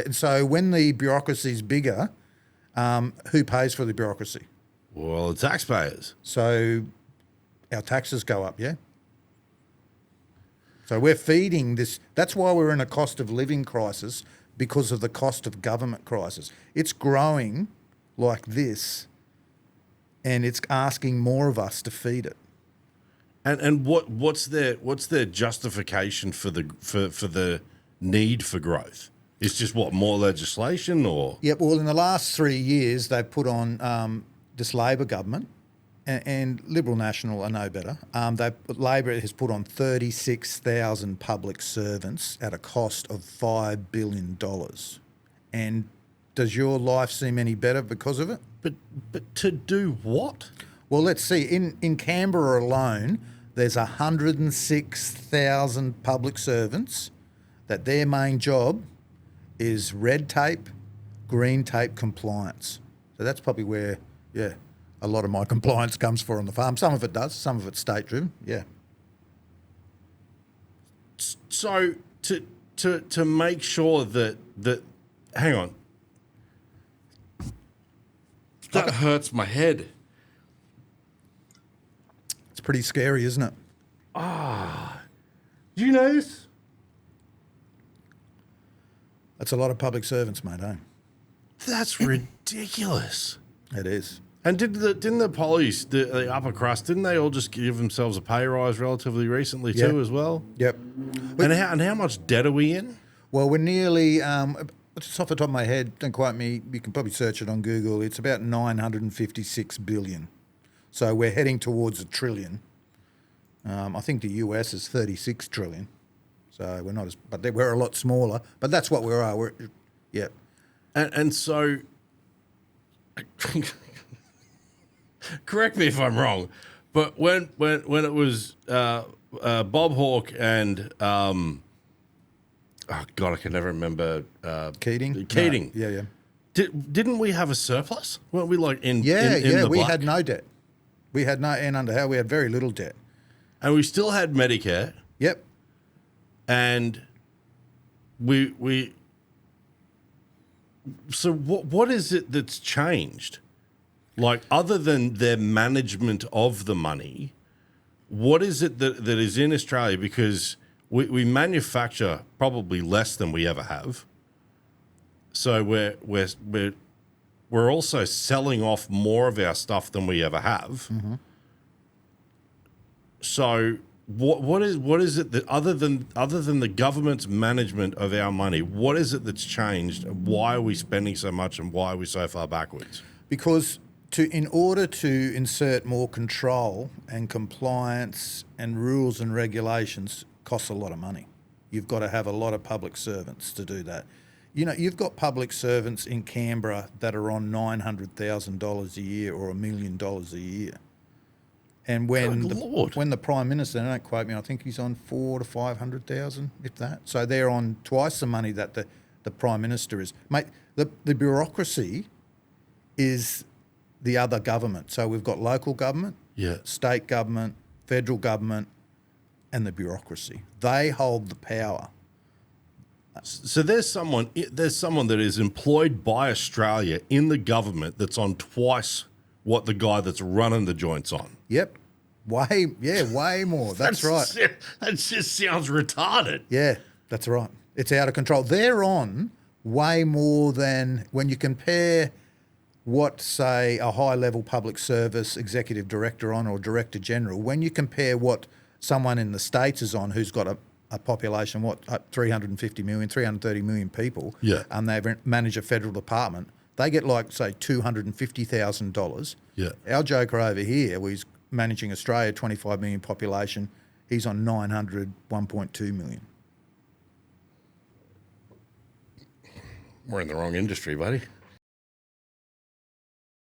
And so when the bureaucracy is bigger, who pays for the bureaucracy? Well, the taxpayers. So our taxes go up, yeah? So we're feeding this. That's why we're in a cost of living crisis, because of the cost of government crisis. It's growing like this, and it's asking more of us to feed it. And what's their justification for the need for growth? It's just what, more legislation or? Yep. Well, in the last 3 years, they've put on this Labor government, and Liberal National are no better. Labor has put on 36,000 public servants at a cost of $5 billion. And does your life seem any better because of it? But to do what? Well, let's see. In Canberra alone, there's 106,000 public servants that their main job is red tape, green tape compliance. So that's probably where, a lot of my compliance comes for on the farm. Some of it does, some of it's state-driven, yeah. So to make sure that hang on, that hurts my head. It's pretty scary, isn't it? Do you know this? That's a lot of public servants, mate, eh? That's ridiculous. It is. And didn't the police, the upper crust, didn't they all just give themselves a pay rise relatively recently too as well? Yep. And how much debt are we in? Well, we're nearly, just off the top of my head, don't quote me, you can probably search it on Google, it's about 956 billion. So we're heading towards $1 trillion. I think the US is 36 trillion. So we're not as, but we're a lot smaller. But that's what we are. And so, correct me if I'm wrong, but when it was Bob Hawke and oh God, I can never remember Keating. Keating. No. Yeah. Didn't we have a surplus? Weren't we like in Yeah, the we black? had no debt. We had no, and under how we had very little debt. And we still had Medicare. Yep. And we so what is it that's changed? Like, other than their management of the money, what is it that is in Australia? Because we manufacture probably less than we ever have. So we're also selling off more of our stuff than we ever have. Mm-hmm. So what is it that other than the government's management of our money, what is it that's changed? Why are we spending so much, and why are we so far backwards? Because in order to insert more control and compliance and rules and regulations costs a lot of money. You've got to have a lot of public servants to do that. You know, you've got public servants in Canberra that are on $900,000 a year or $1 million a year. And when the Prime Minister, don't quote me, I think he's on 400,000 to 500,000, if that. So they're on twice the money that the Prime Minister is. Mate, the bureaucracy is the other government. So we've got local government, state government, federal government, and the bureaucracy. They hold the power. So there's someone that is employed by Australia in the government that's on twice what the guy that's running the joint's on. Yep. Way more. That's right. That just sounds retarded. Yeah, that's right. It's out of control. They're on way more than when you compare what, say, a high-level public service executive director on or director general, when you compare what someone in the States is on who's got a population, 350 million, 330 million people, and they manage a federal department, they get like, say, $250,000. Yeah. Our joker over here, he's managing Australia, 25 million population, he's on 1.2 million. We're in the wrong industry, buddy.